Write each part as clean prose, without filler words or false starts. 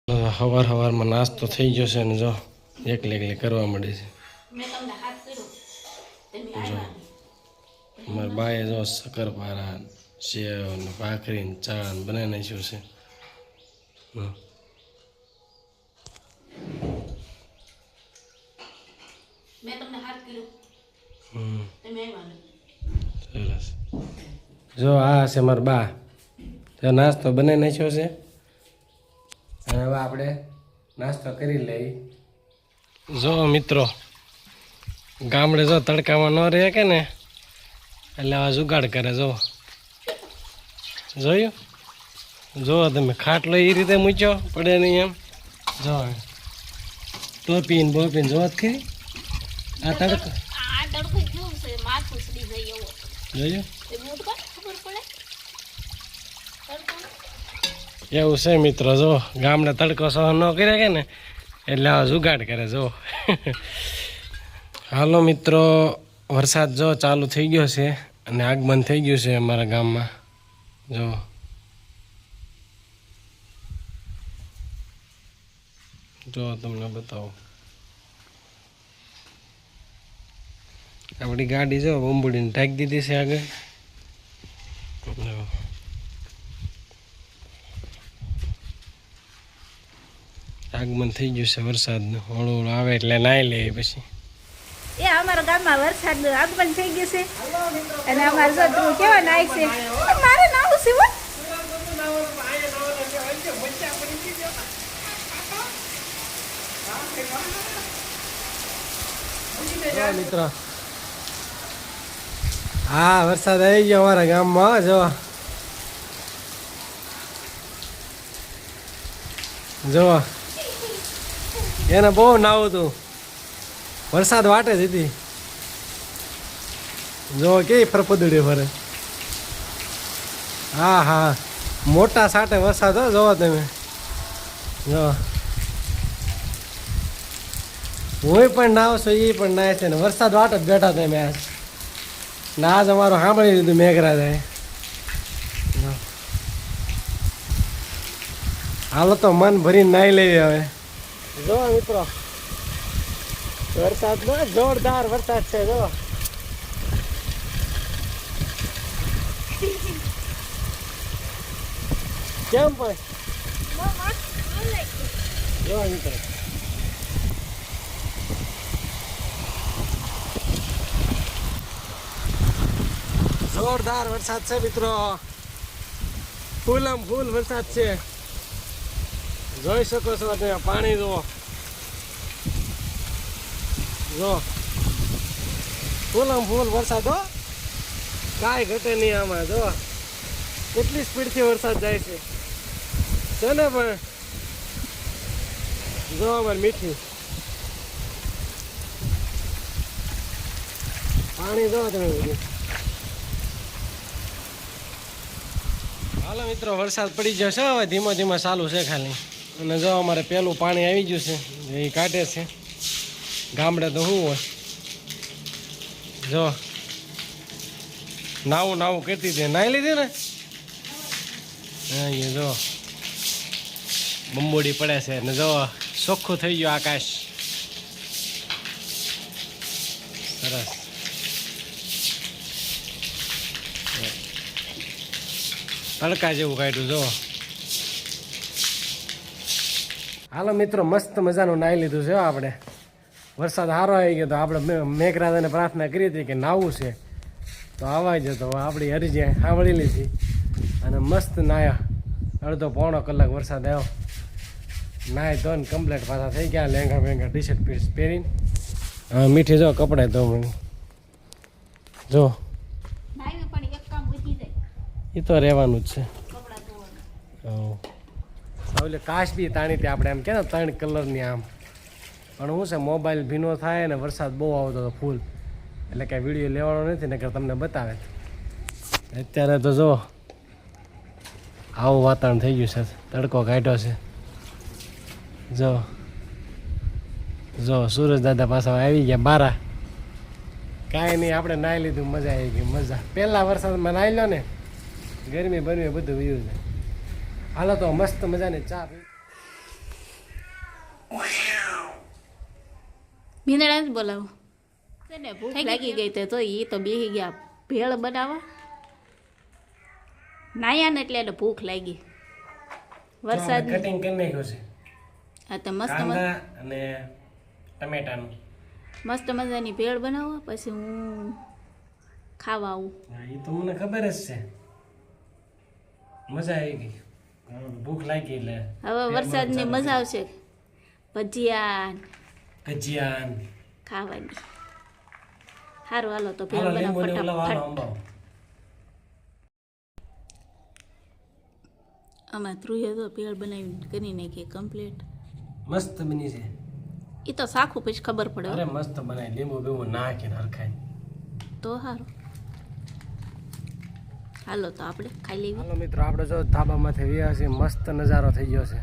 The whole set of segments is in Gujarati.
હવાર હવારમાં નાસ્તો થઈ ગયો છે ને જો એકલે એકલે કરવા મળે છે. જો મારા બાએ જો શક્કરપારા સેવ ને ભાખરી ને ચા ને બનાવી નાખ્યું છે. સરસ. જો આ છે મારા બા, જો નાસ્તો બનાવી નાખ્યો છે અને હવે આપણે નાસ્તો કરી લઈ. જો મિત્રો ગામડે જો તડકામાં ન રહે કે ને એટલે આ જુગાડ કરે. જો જોયું, જો તમે ખાટલો એ રીતે મૂક્યો પડે નહીં એમ. જો ટોપીને બોપીને જોત ખરી આ તડકો જોયું એવું છે મિત્રો. જો ગામડે તડકો સહન ન કરે કે ને એટલે આ જુગાડ કરે. જો હાલો મિત્રો, વરસાદ જો ચાલુ થઈ ગયો છે અને આગમન થઈ ગયું છે અમારા ગામમાં. જો તમને બતાવો, આપણી ગાડી જો બંબુડીને ઢાંકી દીધી છે આગળ. આગમન થઈ ગયું છે વરસાદનું. હળવું હળવું આવે એટલે નાહી લે પછી. એ અમારા ગામમાં વરસાદનું આગમન થઈ ગયું છે અને અમારે જો તું કેવા નાય છે. મારે નાવું છે હો. મિત્રો હા વરસાદ આવી ગયો અમારા ગામમાં. જો જો એને બહુ નાવું હતું, વરસાદ વાટે જ હતી. જો કેવી ફરફદડી ફરે. હા હા મોટા સાટે વરસાદ હો. જોવો તમે, જો હું પણ નાવ છું, એ પણ નાય છે ને વરસાદ વાટ જ બેઠા તમે આજ ને આજ અમારું સાંભળી લીધું મેઘરાજાએ. હાલો તો મન ભરીને નાહી લેવી હવે. જો મિત્રો વરસાદનો જોરદાર વરસાદ છે. જો કેમ પણ જો મિત્રો જોરદાર વરસાદ છે મિત્રો. ફૂલમ ફૂલ વરસાદ છે. જોઈ શકો છો તમે, પાણી જુઓ. જો ફૂલમ ફૂલ વરસાદ હો, કાંઈ ઘટે નહીં આમાં. જો કેટલી સ્પીડથી વરસાદ જાય છે ને પણ. જો અમારે મીઠી પાણી જો તમે બધું. હાલો મિત્રો વરસાદ પડી ગયો છે હવે, ધીમો ધીમો ચાલુ છે ખાલી. અને જો અમારે પેલું પાણી આવી ગયું છે, એ કાઢે છે. ગામડે તો શું હોય, જો નાવું નાવું કરતી હતી, નાહી લીધી ને. હા જો બંબોડી પડે છે ને જો ચોખ્ખું થઈ ગયું આકાશ. સરસ. તડકા જેવું કાઢ્યું. જો હાલો મિત્રો મસ્ત મજાનું નાહી લીધું છે આપણે. વરસાદ સારો આવી ગયો તો આપણે મેઘરાજાને પ્રાર્થના કરી હતી કે નાવું છે તો આવા જતો. આપણી હરીજી સાંભળી લીધી અને મસ્ત નાહ્યા. અડધો પોણો કલાક વરસાદ આવ્યો. નાહી તો ને કમ્પ્લેટ પાછા થઈ ગયા. લેંગા બેંગા ટી શર્ટ પીસ પહેરીને હા મીઠી જો કપડાં તો જો એ તો રહેવાનું જ છે. એટલે કાશ બી તાણી તે આપણે એમ કે ને 3 કલરની આમ. પણ શું છે મોબાઈલ ભીનો થાય ને વરસાદ બહુ આવતો હતો ફૂલ, એટલે કાંઈ વિડીયો લેવાનો નથી ને તમને બતાવે. અત્યારે તો જો આવું વાતાવરણ થઈ ગયું છે, તડકો કાઢ્યો છે. જો જો સુરજ દાદા પાછા આવી ગયા બારા. કાંઈ નહીં આપણે નાહી લીધું, મજા આવી ગઈ. મજા પહેલાં વરસાદમાં નાહી લો ને, ગરમી બરમી બધું વીયું છે. હાલો તો મસ્ત મજાની ચા પી. ભીંદડા જ બોલાવું ને ભૂખ લાગી ગઈ તો એ તો બેસી ગયા ભેળ બનાવવા નાયા ને એટલે ભૂખ લાગી વરસાદ કટિંગ કરી નાખ્યો છે આ તો મસ્ત કાંદા અને ટમેટાનું મસ્ત મજાની ભેળ બનાવો પછી હું ખાવા આવું એ તો મને ખબર જ છે મજા આવી ગઈ ભૂખ લાગી એટલે હવે વરસાદની મજા આવશે ભજીયા ભજીયા ખાવાની સારું હાલો તો ભેળ હાલો લીંબુ બનાવો ને ઓલા વાળો ફટાફટ અંબાવો આમાં ધ્રુવે તો ભેળ બનાવી કરી નાખી કમ્પ્લીટ મસ્ત બની છે એ તો સાખું પછી ખબર પડે અરે મસ્ત બનાવી લીંબુ બીંબુ નાખીને હરખાઈ તો સારું હાલો તો આપણે ખાઈ લેવી હાલો મિત્રો આપણે જો ધાબામાંથી વ્યા છે મસ્ત નજારો થઈ ગયો છે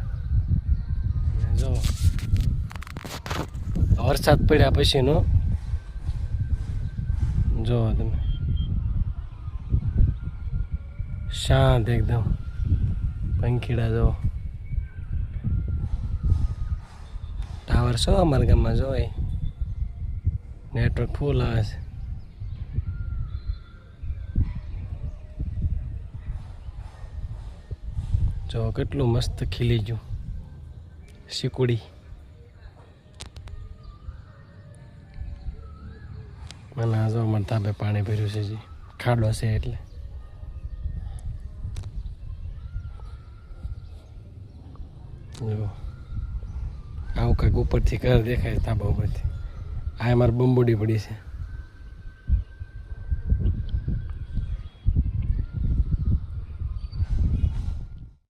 જો વરસાદ પડ્યા પછીનો જો તમે શાંત એકદમ પંખીડા જો ટાવર શું અમારા ગામમાં જો નેટવર્ક ફૂલ આવે છે જો કેટલું મસ્ત ખીલી ગયું શીકુડી મને આ જો અમારા ધાબે પાણી ભર્યું છે જી ખાડો છે એટલે જો આવું કંઈક ઉપરથી ઘર દેખાય ધાબા ઉપરથી આ અમારે બંબુડી પડી છે